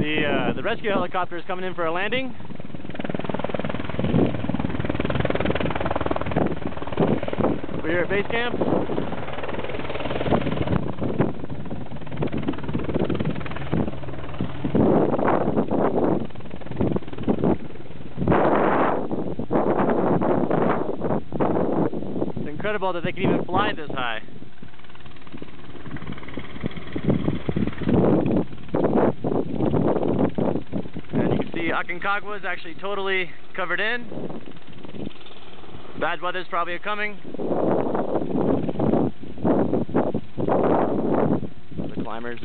The rescue helicopter is coming in for a landing. We're here at base camp. It's incredible that they can even fly this high. The Aconcagua is actually totally covered in. Bad weather's probably coming. The climbers.